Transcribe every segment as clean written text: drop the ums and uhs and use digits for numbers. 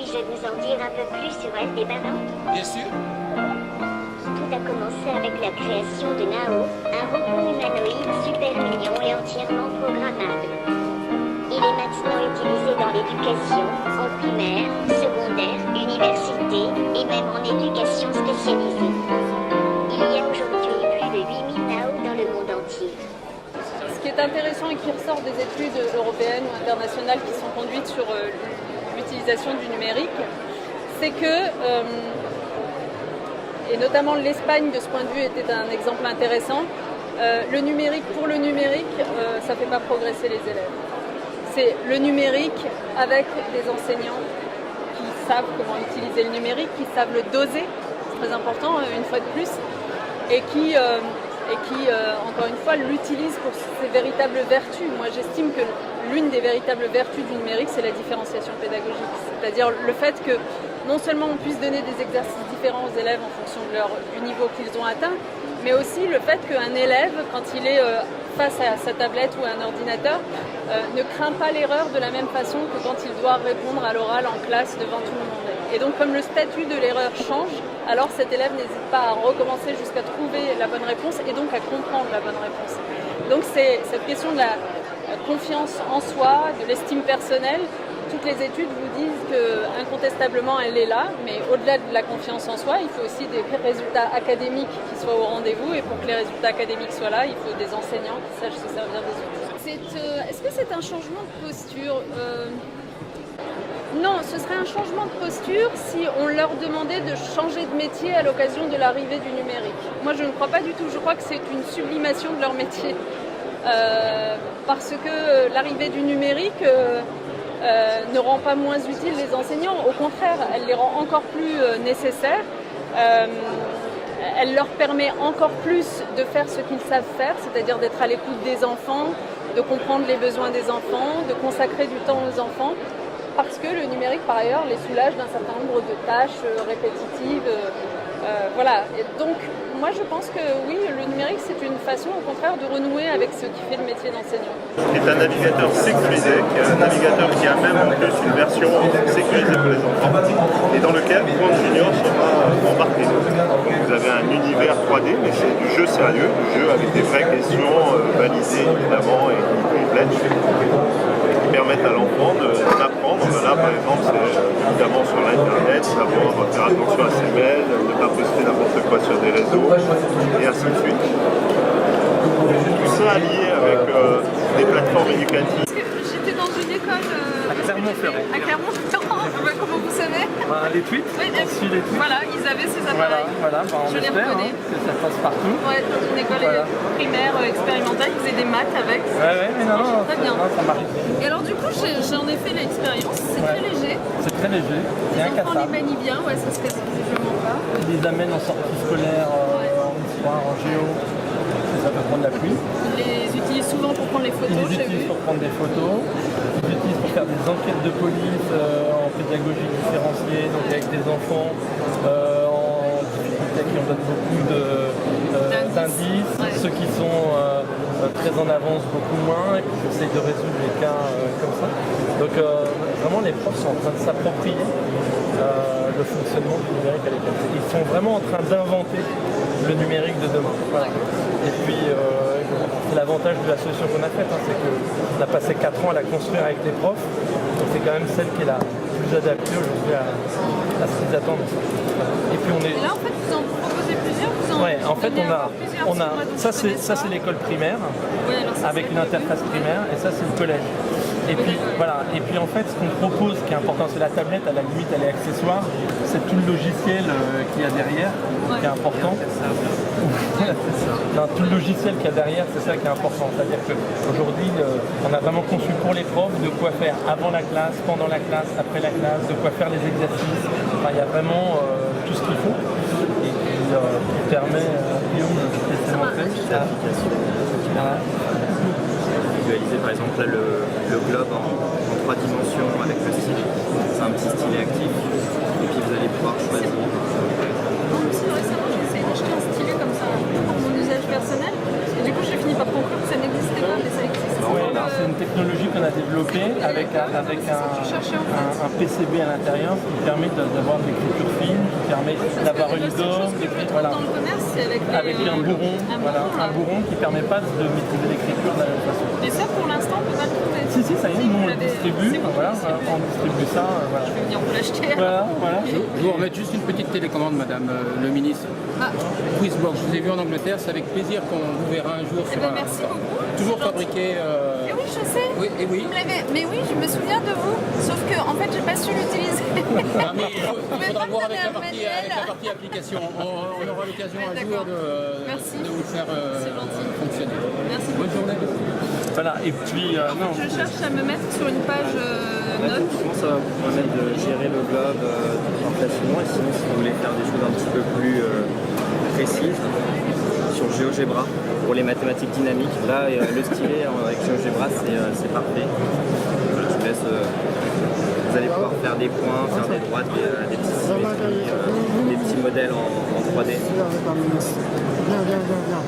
Puis-je vous en dire un peu plus sur Aldebano? Bien sûr. Tout a commencé avec la création de Nao, un robot humanoïde super mignon et entièrement programmable. Il est maintenant utilisé dans l'éducation, en primaire, secondaire, université et même en éducation spécialisée. Il y a aujourd'hui plus de 8000 Nao dans le monde entier. Ce qui est intéressant et qui ressort des études européennes ou internationales qui sont conduites sur l'utilisation du numérique, c'est que, et notamment l'Espagne de ce point de vue était un exemple intéressant, le numérique pour le numérique, ça ne fait pas progresser les élèves. C'est le numérique avec des enseignants qui savent comment utiliser le numérique, qui savent le doser, c'est très important une fois de plus, et qui encore une fois, l'utilise pour ses véritables vertus. Moi, j'estime que l'une des véritables vertus du numérique, c'est la différenciation pédagogique. C'est-à-dire le fait que non seulement on puisse donner des exercices différents aux élèves en fonction du niveau qu'ils ont atteint, mais aussi le fait qu'un élève, quand il est face à sa tablette ou à un ordinateur, ne craint pas l'erreur de la même façon que quand il doit répondre à l'oral en classe devant tout le monde. Et donc comme le statut de l'erreur change, alors cet élève n'hésite pas à recommencer jusqu'à trouver la bonne réponse et donc à comprendre la bonne réponse. Donc c'est cette question de la confiance en soi, de l'estime personnelle. Toutes les études vous disent qu'incontestablement elle est là, mais au-delà de la confiance en soi, il faut aussi des résultats académiques qui soient au rendez-vous, et pour que les résultats académiques soient là, il faut des enseignants qui sachent se servir des outils. Est-ce que c'est un changement de posture Non, ce serait un changement de posture si on leur demandait de changer de métier à l'occasion de l'arrivée du numérique. Moi, je ne crois pas du tout. Je crois que c'est une sublimation de leur métier. Parce que l'arrivée du numérique ne rend pas moins utiles les enseignants. Au contraire, elle les rend encore plus nécessaires. Elle leur permet encore plus de faire ce qu'ils savent faire, c'est-à-dire d'être à l'écoute des enfants, de comprendre les besoins des enfants, de consacrer du temps aux enfants. Parce que le numérique, par ailleurs, les soulage d'un certain nombre de tâches répétitives. Voilà. Et donc, moi, je pense que oui, le numérique, c'est une façon, au contraire, de renouer avec ce qui fait le métier d'enseignant. C'est un navigateur sécurisé, qui est un navigateur qui a même en plus une version sécurisée pour les enfants, et dans lequel Quant Junior sera embarqué. Vous avez un univers 3D, mais c'est du jeu sérieux, du jeu avec des vraies questions validées, évidemment, et complètes, qui permettent à l'enfant d'apprendre. Là, par exemple, c'est évidemment sur l'Internet, savoir faire attention à ses mails, ne pas poster n'importe quoi sur des réseaux, et ainsi de suite. Tout ça lié avec des plateformes éducatives. J'étais dans une école à Clermont-Ferrand. À Clermont-Ferrand, comment vous savez? Les tweets, oui, on suit les tweets. Voilà, ils avaient ces appareils. Voilà, on je les espère reconnais. que ça passe partout. Ouais, dans une école primaire expérimentale, ils faisaient des maths avec. Mais non, très bien. Ça marche. Et alors du coup, j'en ai fait l'expérience, c'est très léger. C'est très léger, c'est les enfants incassable. les manient bien, ouais, ça se casse visiblement pas. Ils les amènent en sortie scolaire, en histoire, en géo, ça peut prendre la pluie. Ils les utilisent souvent pour prendre les photos, Ils les utilisent pour prendre des photos, ils les utilisent pour faire des enquêtes de police en pédagogie différenciée, donc avec des enfants en difficulté qui en donnent beaucoup d'indices, ceux qui sont très en avance beaucoup moins, et puis qui essayent de résoudre les cas comme ça. Donc vraiment les profs sont en train de s'approprier le fonctionnement du numérique à l'école. Ils sont vraiment en train d'inventer le numérique de demain. Voilà. Et puis c'est l'avantage de la solution qu'on a faite, c'est qu'on a passé 4 ans à la construire avec les profs, donc c'est quand même celle qui est la plus adaptée aujourd'hui à ce qu'ils attendent. Et puis on est... Et là en fait vous en proposez plusieurs, en fait ça c'est l'école primaire, avec une interface primaire, et ça c'est le collège. Et puis voilà, et puis en fait ce qu'on propose qui est important, c'est la tablette, à la limite elle est accessoire, c'est tout le logiciel qu'il y a derrière qui est important. Non, tout le logiciel qu'il y a derrière, c'est ça qui est important. C'est-à-dire qu'aujourd'hui, on a vraiment conçu pour les profs de quoi faire avant la classe, pendant la classe, après la classe, de quoi faire les exercices. Enfin, il y a vraiment tout ce qu'il faut et qui permet à Guillaume de se montrer. Visualiser par exemple là, le globe en 3 dimensions avec le stylet. C'est un petit stylet actif et puis vous allez pouvoir choisir. C'est récemment j'ai essayé d'acheter un stylet comme ça pour mon usage personnel et du coup j'ai fini par conclure que ça n'existait pas, mais ça existe. C'est une technologie qu'on a développée développé avec un PCB à l'intérieur qui permet d'avoir de l'écriture fine, qui permet d'avoir une dôme, voilà. Dans le commerce, c'est Avec un bourron, un bourron qui ne permet pas de maîtriser l'écriture de la même façon. Et ça, pour l'instant, on peut pas le trouver. Si, ça y est, nous on le distribue, voilà, on distribue ça, voilà. Je vais venir vous l'acheter. Voilà. Je vous remets juste une petite télécommande, madame le ministre. Quizbox, je vous ai vu en Angleterre, c'est avec plaisir qu'on vous verra un jour sur un... Merci beaucoup. Toujours fabriqué... Et oui, je sais. Oui, et oui. Mais oui, je me souviens de vous. Sauf que, en fait, j'ai pas su l'utiliser. Ah, mais il faudra pas voir me avec la donner un partie application. On aura l'occasion un jour Merci. de vous le faire fonctionner. Merci. Bonne journée. Voilà, et puis, non. Je cherche à me mettre sur une page note. Effectivement, ça va vous permettre de gérer le globe facilement. Et sinon, si vous voulez faire des choses un petit peu plus précises, sur GeoGebra, pour les mathématiques dynamiques, là, le stylet avec GeoGebra, c'est parfait. Voilà, je vous laisse. Vous allez pouvoir faire des points, faire des droites, des petites symétries, des petits modèles en 3D.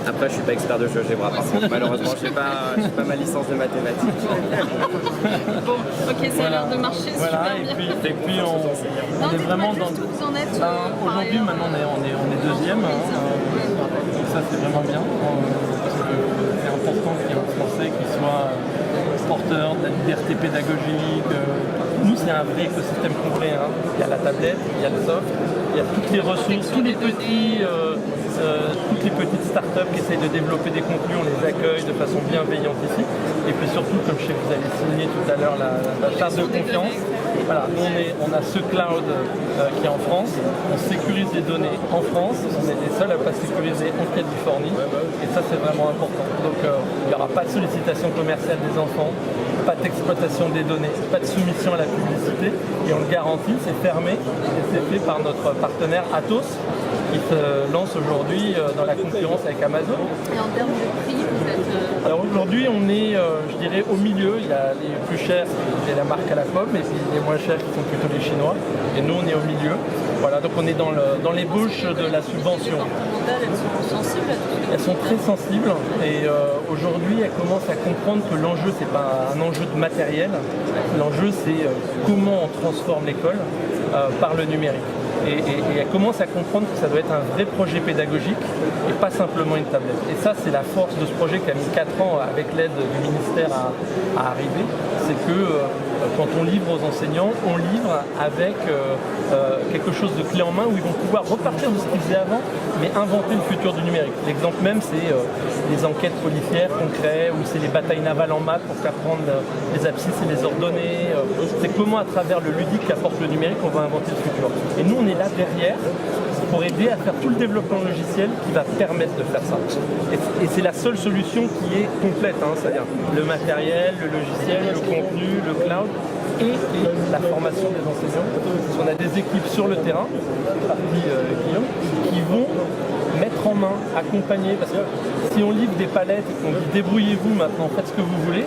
Après, je suis pas expert de GeoGebra, par contre, malheureusement, je n'ai pas ma licence de mathématiques. Bon, ok, ça a l'air de marcher Voilà, super bien. et puis on est vraiment dans... Où vous en êtes Aujourd'hui, maintenant, on est deuxième, donc ça c'est vraiment bien. Parce que c'est important qu'il y ait un Français qui soit porteur de la liberté pédagogique. Nous, c'est un vrai écosystème complet. Il y a la tablette, il y a le soft, il y a toutes les ressources, toutes les petites startups qui essayent de développer des contenus, on les accueille de façon bienveillante ici. Et puis surtout, comme je sais que vous avez signé tout à l'heure la charte de confiance, voilà, nous on a ce cloud qui est en France, on sécurise les données en France, on est les seuls à ne pas sécuriser en Californie, et ça c'est vraiment important. Donc il n'y aura pas de sollicitation commerciale des enfants, pas d'exploitation des données, pas de soumission à la publicité, et on le garantit, c'est fermé, et c'est fait par notre partenaire Atos, qui se lance aujourd'hui dans la concurrence avec Amazon. Et en termes de prix, vous êtes... Alors aujourd'hui, on est, je dirais, au milieu. Il y a les plus chers, c'est la marque à la pomme, et puis les moins chers qui sont plutôt les Chinois. Et nous, on est au milieu. Voilà, donc on est dans l'ébauche de la subvention. Elles sont sensibles à tout ça. Elles sont très sensibles, et aujourd'hui, elles commencent à comprendre que l'enjeu, c'est pas un enjeu de matériel. L'enjeu, c'est comment on transforme l'école par le numérique. Et elle commence à comprendre que ça doit être un vrai projet pédagogique et pas simplement une tablette. Et ça, c'est la force de ce projet qui a mis 4 ans avec l'aide du ministère à arriver. C'est que quand on livre aux enseignants, on livre avec quelque chose de clé en main où ils vont pouvoir repartir de ce qu'ils faisaient avant, mais inventer le futur du numérique. L'exemple même, c'est les enquêtes policières qu'on crée, ou c'est les batailles navales en maths pour faire prendre les abscisses et les ordonnées. C'est comment, à travers le ludique qu'apporte le numérique, on va inventer le futur. Et nous, on est là derrière pour aider à faire tout le développement logiciel qui va permettre de faire ça. Et c'est la seule solution qui est complète, c'est-à-dire le matériel, le logiciel, le contenu, le cloud et la formation des enseignants. Parce qu'on a des équipes sur le terrain, partie Guillaume, qui vont mettre en main, accompagner, parce que si on livre des palettes et qu'on dit débrouillez-vous maintenant, faites ce que vous voulez,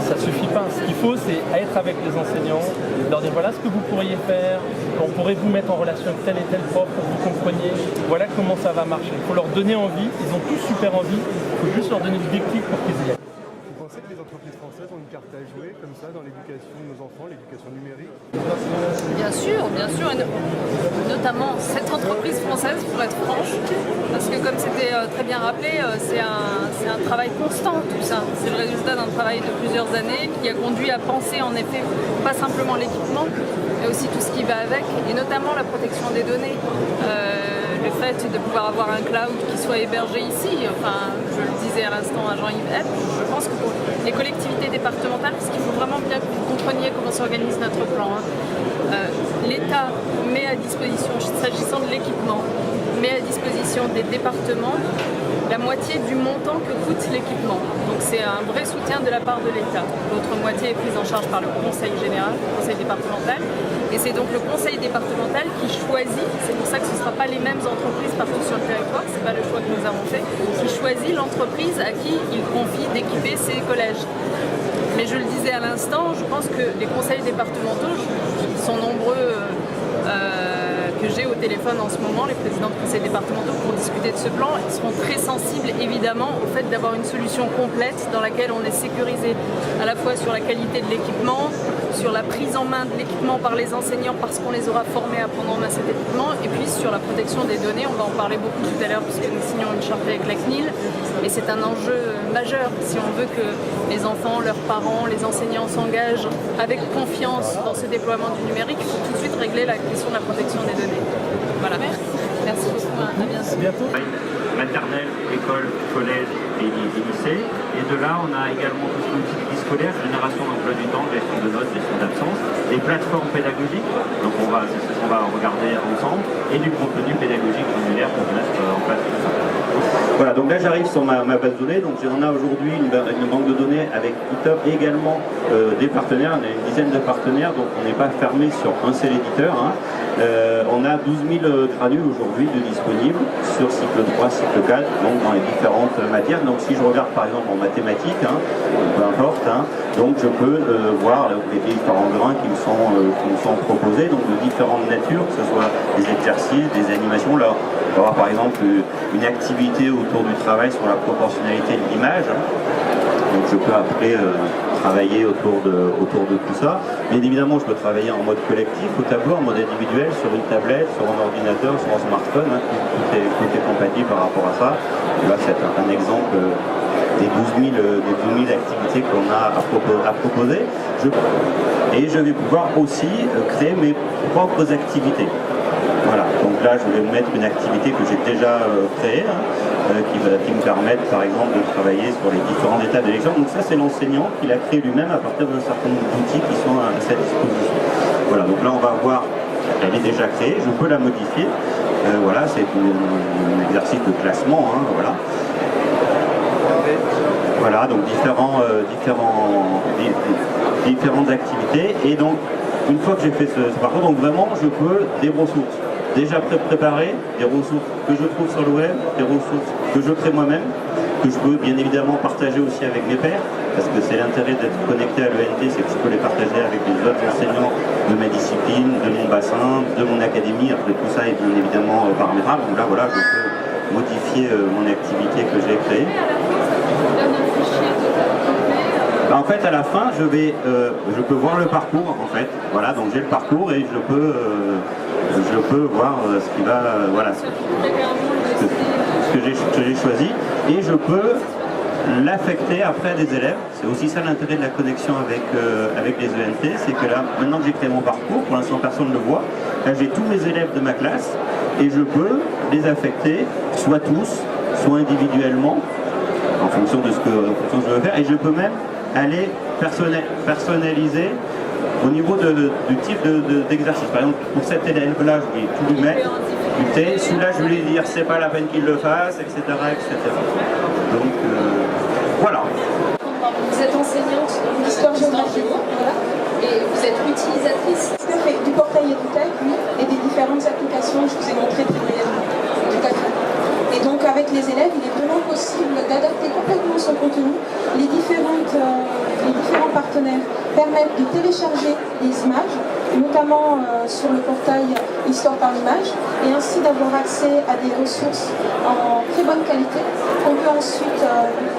ça suffit pas. Ce qu'il faut, c'est être avec les enseignants, leur dire voilà ce que vous pourriez faire, on pourrait vous mettre en relation avec tel et tel prof pour que vous compreniez, voilà comment ça va marcher. Il faut leur donner envie, ils ont tous super envie, il faut juste leur donner le déclic pour qu'ils y aillent. Vous pensez que les entreprises françaises ont une carte à jouer comme ça dans l'éducation de nos enfants, l'éducation numérique? Bien sûr, et notamment cette entreprise française, pour être franche, parce que comme c'était très bien rappelé, c'est un travail constant tout ça. C'est le résultat d'un travail de plusieurs années qui a conduit à penser en effet pas simplement l'équipement, mais aussi tout ce qui va avec, et notamment la protection des données. Le fait de pouvoir avoir un cloud qui soit hébergé ici, enfin, je le disais à l'instant à Jean-Yves Hepp, je pense que pour les collectivités départementales, parce qu'il faut vraiment bien que vous compreniez comment s'organise notre plan, l'État met à disposition, s'agissant de l'équipement, met à disposition des départements la moitié du montant que coûte l'équipement. Donc c'est un vrai soutien de la part de l'État. L'autre moitié est prise en charge par le conseil général, le conseil départemental. Et c'est donc le conseil départemental qui choisit, c'est pour ça que ce ne sera pas les mêmes entreprises partout sur le territoire, c'est pas le choix que nous avons fait, qui choisit l'entreprise à qui il confie d'équiper ses collèges. Mais je le disais à l'instant, je pense que les conseils départementaux, qui sont nombreux, que j'ai au téléphone en ce moment, les présidents de conseils départementaux, pour discuter de ce plan. Ils seront très sensibles évidemment au fait d'avoir une solution complète dans laquelle on est sécurisé à la fois sur la qualité de l'équipement, sur la prise en main de l'équipement par les enseignants parce qu'on les aura formés à prendre en main cet équipement, et puis sur la protection des données. On va en parler beaucoup tout à l'heure puisque nous signons une charte avec la CNIL, et c'est un enjeu majeur si on veut que les enfants, leurs parents, les enseignants s'engagent avec confiance dans ce déploiement du numérique. Il faut tout de suite régler la question de la protection des données. Voilà. Merci beaucoup. À bientôt. À bientôt. Maternelle, école, collège et lycée. Et de là, on a également tout ce qui est outil scolaire, génération d'emploi du temps, gestion de notes, gestion d'absence, des plateformes pédagogiques, donc c'est ce qu'on va regarder ensemble, et du contenu pédagogique formulaire pour mettre en place tout ça. Voilà, donc là j'arrive sur ma base de données, donc on a aujourd'hui une banque de données avec GitHub et également des partenaires, on a une dizaine de partenaires, donc on n'est pas fermé sur un seul éditeur. On a 12 000 granules aujourd'hui de disponibles sur cycle 3, cycle 4, donc dans les différentes matières. Donc si je regarde par exemple en mathématiques, peu importe, donc je peux voir les différents grains qui me sont proposés, donc de différentes natures, que ce soit des exercices, des animations. Là, on va avoir par exemple une activité autour du travail sur la proportionnalité de l'image. Donc je peux après travailler autour de tout ça. Bien évidemment, je peux travailler en mode collectif, au tableau, en mode individuel, sur une tablette, sur un ordinateur, sur un smartphone. Tout est compatible par rapport à ça. Et là, c'est un exemple des 12 000 activités qu'on a à proposer. Et je vais pouvoir aussi créer mes propres activités. Voilà, donc là je vais mettre une activité que j'ai déjà créée, qui me permettent par exemple de travailler sur les différentes étapes d'élection. Donc ça c'est l'enseignant qui l'a créé lui-même à partir d'un certain nombre d'outils qui sont à sa disposition. Voilà, donc là on va voir, elle est déjà créée, je peux la modifier. Voilà, c'est un exercice de classement, voilà. Voilà, donc différentes activités. Et donc une fois que j'ai fait ce parcours, donc vraiment je peux des ressources déjà préparées, des ressources que je trouve sur le web, des ressources que je crée moi-même, que je peux bien évidemment partager aussi avec mes pairs, parce que c'est l'intérêt d'être connecté à l'ENT, c'est que je peux les partager avec les autres enseignants de ma discipline, de mon bassin, de mon académie. Après tout ça est bien évidemment paramétrable, donc là voilà, je peux modifier mon activité que j'ai créée. En fait, à la fin, je peux voir le parcours, en fait. Voilà, donc j'ai le parcours et je peux voir ce qui va, voilà, ce que j'ai choisi, et je peux l'affecter après à des élèves. C'est aussi ça l'intérêt de la connexion avec les ENT, c'est que là, maintenant que j'ai créé mon parcours, pour l'instant personne ne le voit, là j'ai tous mes élèves de ma classe et je peux les affecter, soit tous, soit individuellement, en fonction de ce que je veux faire, et je peux même aller personnaliser au niveau du type d'exercice. Par exemple, pour cet élève-là, je vais tout lui mettre, celui-là, je vais lui dire c'est pas la peine qu'il le fasse, etc. etc. Donc, voilà. Vous êtes enseignante en histoire-géographie, voilà, et vous êtes utilisatrice du portail Educail, et des différentes applications, je vous ai montré très brièvement. Tout à fait. Et donc avec les élèves, il est vraiment possible d'adapter complètement son contenu. Les différents partenaires permettent de télécharger les images, notamment sur le portail Histoire par image, et ainsi d'avoir accès à des ressources en très bonne qualité qu'on peut ensuite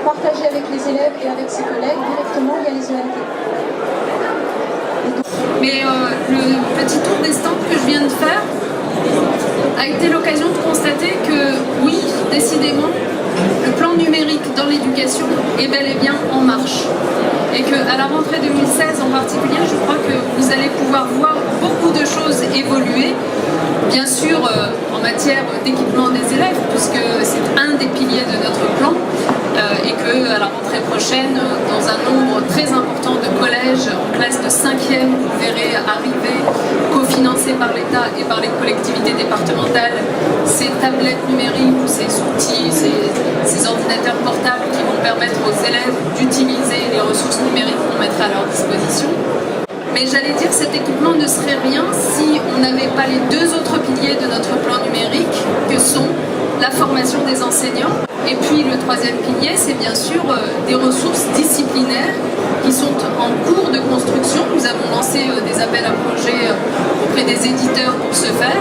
partager avec les élèves et avec ses collègues directement via les ENT. Mais le petit tour des stands que je viens de faire a été l'occasion de constater que oui, décidément, le plan numérique dans l'éducation est bel et bien en marche. Et qu'à la rentrée 2016 en particulier, je crois que vous allez pouvoir voir beaucoup de choses évoluer. Bien sûr, en matière d'équipement des élèves, puisque c'est un des piliers de notre plan, et qu'à la rentrée prochaine, dans un nombre très important de collèges en classe de 5e, vous verrez arriver, cofinancés par l'État et par les collectivités départementales, ces tablettes numériques ou ces outils, ces ordinateurs portables qui vont permettre aux élèves d'utiliser les ressources numériques qu'on mettra à leur disposition. Mais j'allais dire, cet équipement ne serait rien si on n'avait pas les deux autres piliers de notre plan numérique, que sont la formation des enseignants, et puis le troisième pilier, c'est bien sûr des ressources disciplinaires qui sont en cours de construction. Nous avons lancé des appels à projets auprès des éditeurs pour ce faire.